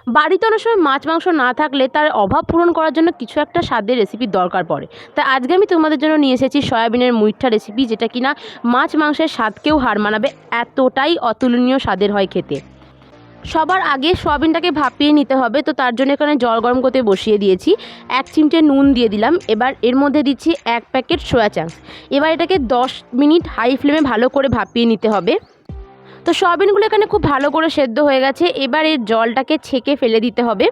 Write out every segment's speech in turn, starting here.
বাড়িতে অনেক সময় মাছ মাংস না থাকলে তার অভাব পূরণ করার জন্য কিছু একটা স্বাদের রেসিপির দরকার পড়ে। তাই আজকে আমি তোমাদের জন্য নিয়ে এসেছি সয়াবিনের মুইঠা রেসিপি, যেটা কিনা মাছ মাংসের স্বাদকেও হার মানাবে, এতটাই অতুলনীয় স্বাদের হয় খেতে। সবার আগে সয়াবিনটাকে ভাপিয়ে নিতে হবে। তো তার জন্য এখানে জল গরম করতে বসিয়ে দিয়েছি। 1 চিমটে নুন দিয়ে দিলাম। এবার এর মধ্যে দিচ্ছি 1 প্যাকেট সোয়া চাংস। এবার এটাকে 10 মিনিট হাই ফ্লেমে ভালো করে ভাপিয়ে নিতে হবে। তো সয়াবিনগুলো এখানে খুব ভালো করে সেদ্ধ হয়ে গেছে। এবার এর জলটাকে ছেঁকে ফেলে দিতে হবে।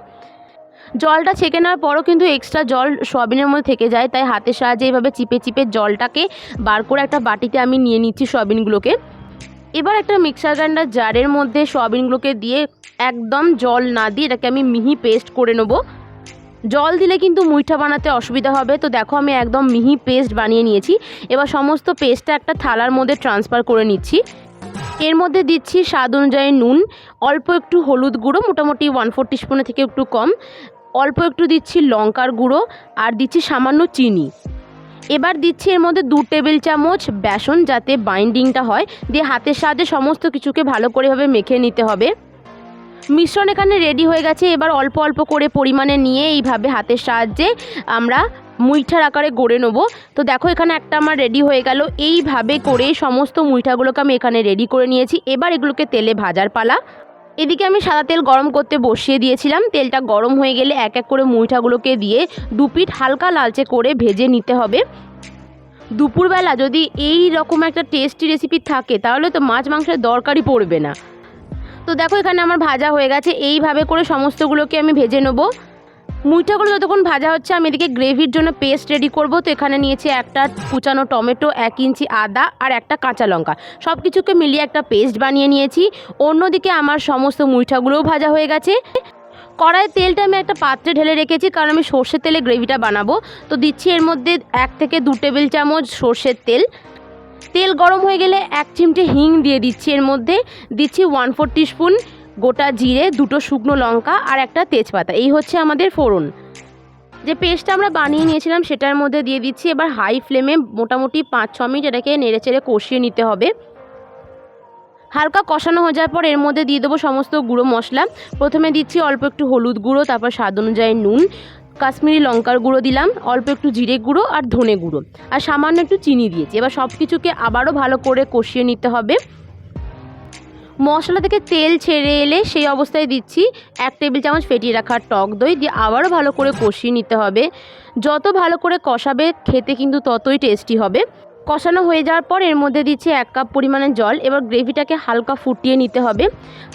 জলটা ছেঁকে নেওয়ার পরও কিন্তু এক্সট্রা জল সয়াবিনের মধ্যে থেকে যায়, তাই হাতের সাহায্যে এইভাবে চিপে চিপে জলটাকে বার করে একটা বাটিতে আমি নিয়ে নিচ্ছি সয়াবিনগুলোকে। এবার একটা মিক্সার গ্রাইন্ডার জারের মধ্যে সয়াবিনগুলোকে দিয়ে একদম জল না দিয়ে এটাকে আমি মিহি পেস্ট করে নেব। জল দিলে কিন্তু মুইঠা বানাতে অসুবিধা হবে। তো দেখো আমি একদম মিহি পেস্ট বানিয়ে নিয়েছি। এবার সমস্ত পেস্টটা একটা থালার মধ্যে ট্রান্সফার করে নিচ্ছি। এর মধ্যে দিচ্ছি স্বাদ অনুযায়ী নুন, অল্প একটু হলুদ গুঁড়ো, মোটামুটি 1/4 টিস্পুনের থেকে একটু কম, অল্প একটু দিচ্ছি লঙ্কার গুঁড়ো, আর দিচ্ছি সামান্য চিনি। এবার দিচ্ছি এর মধ্যে 2 টেবিল চামচ বেসন, যাতে বাইন্ডিংটা হয়। দিয়ে হাতের সাহায্যে সমস্ত কিছুকে ভালো করেভাবে মেখে নিতে হবে। মিশ্রণ এখানে রেডি হয়ে গেছে। এবার অল্প অল্প করে পরিমাণে নিয়ে এইভাবে হাতের সাহায্যে আমরা মুইঠার আকারে গড়ে নেব। তো দেখো এখানে একটা আমার রেডি হয়ে গেল। এইভাবে করে সমস্ত মুইঠাগুলোকে আমি এখানে রেডি করে নিয়েছি। এবার এগুলোকে তেলে ভাজার পালা। এদিকে আমি সাদা তেল গরম করতে বসিয়ে দিয়েছিলাম। তেলটা গরম হয়ে গেলে এক এক করে মুইঠাগুলোকে দিয়ে 2 পিঠ হালকা লালচে করে ভেজে নিতে হবে। দুপুরবেলা যদি এই রকম একটা টেস্টি রেসিপি থাকে তাহলে তো মাছ মাংসের দরকারই পড়বে না। তো দেখো এখানে আমার ভাজা হয়ে গেছে। এইভাবে করে সমস্তগুলোকে আমি ভেজে নেব। মুইঠাগুলো যতক্ষণ ভাজা হচ্ছে আমি এদিকে গ্রেভির জন্য পেস্ট রেডি করব। তো এখানে নিয়েছি একটা কুচানো টমেটো, 1 ইঞ্চি আদা আর একটা কাঁচা লঙ্কা, সব কিছুকে মিলিয়ে একটা পেস্ট বানিয়ে নিয়েছি। অন্যদিকে আমার সমস্ত মুইঠাগুলোও ভাজা হয়ে গেছে। কড়াইয়ের তেলটা আমি একটা পাত্রে ঢেলে রেখেছি, কারণ আমি সর্ষের তেলে গ্রেভিটা বানাবো। তো দিচ্ছি এর মধ্যে 1 থেকে 2 টেবিল চামচ সর্ষের তেল। তেল গরম হয়ে গেলে 1 চিমটে হিং দিয়ে দিচ্ছি। এর মধ্যে দিচ্ছি 1/4 টিস্পুন গোটা জিরে, 2টো শুকনো লঙ্কা আর একটা তেজপাতা। এই হচ্ছে আমাদের ফোড়ন। যে পেস্টটা আমরা বানিয়ে নিয়েছিলাম সেটার মধ্যে দিয়ে দিচ্ছি। এবার হাই ফ্লেমে মোটামুটি 5-6 মিনিট এটাকে নেড়েচেড়ে কষিয়ে নিতে হবে। হালকা কষানো হয়ে যাওয়ার পর এর মধ্যে দিয়ে দেবো সমস্ত গুঁড়ো মশলা। প্রথমে দিচ্ছি অল্প একটু হলুদ গুঁড়ো, তারপর স্বাদ অনুযায়ী নুন, কাশ্মীরি লঙ্কার গুঁড়ো দিলাম, অল্প একটু জিরে গুঁড়ো আর ধনে গুঁড়ো, আর সামান্য একটু চিনি দিয়েছি। এবার সব কিছুকে আবারও ভালো করে কষিয়ে নিতে হবে। মশলা থেকে তেল ছেড়ে এলে সেই অবস্থায় দিচ্ছি 1 টেবিল চামচ ফেটিয়ে রাখা টক দই, দিয়ে আবারও ভালো করে কষিয়ে নিতে হবে। যত ভালো করে কষাবে খেতে কিন্তু ততই টেস্টি হবে। কষানো হয়ে যাওয়ার পর এর মধ্যে দিচ্ছি 1 কাপ পরিমাণে জল। এবার গ্রেভিটাকে হালকা ফুটিয়ে নিতে হবে।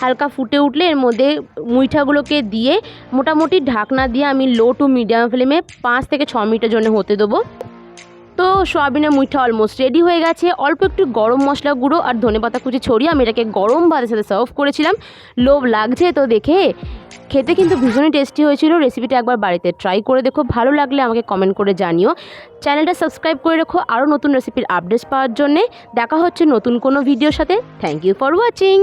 হালকা ফুটে উঠলে এর মধ্যে মুইঠাগুলোকে দিয়ে মোটামুটি ঢাকনা দিয়ে আমি লো টু মিডিয়াম ফ্লেমে 5 থেকে 6 মিনিটের জন্য হতে দেবো। তো সয়াবিনের মুইঠা অলমোস্ট রেডি হয়ে গেছে। অল্প একটু গরম মশলা গুঁড়ো আর ধনেপাতা কুচি ছড়িয়ে আমি এটাকে গরম ভাতের সাথে সার্ভ করেছিলাম। লোভ লাগছে তো দেখে। খেতে কিন্তু ভীষণই টেস্টি হয়েছিল। রেসিপিটা একবার বাড়িতে ট্রাই করে দেখো। ভালো লাগলে আমাকে কমেন্ট করে জানিও। চ্যানেলটা সাবস্ক্রাইব করে রেখো আরও নতুন রেসিপির আপডেটস পাওয়ার জন্যে। দেখা হচ্ছে নতুন কোনো ভিডিওর সাথে। Thank you for watching.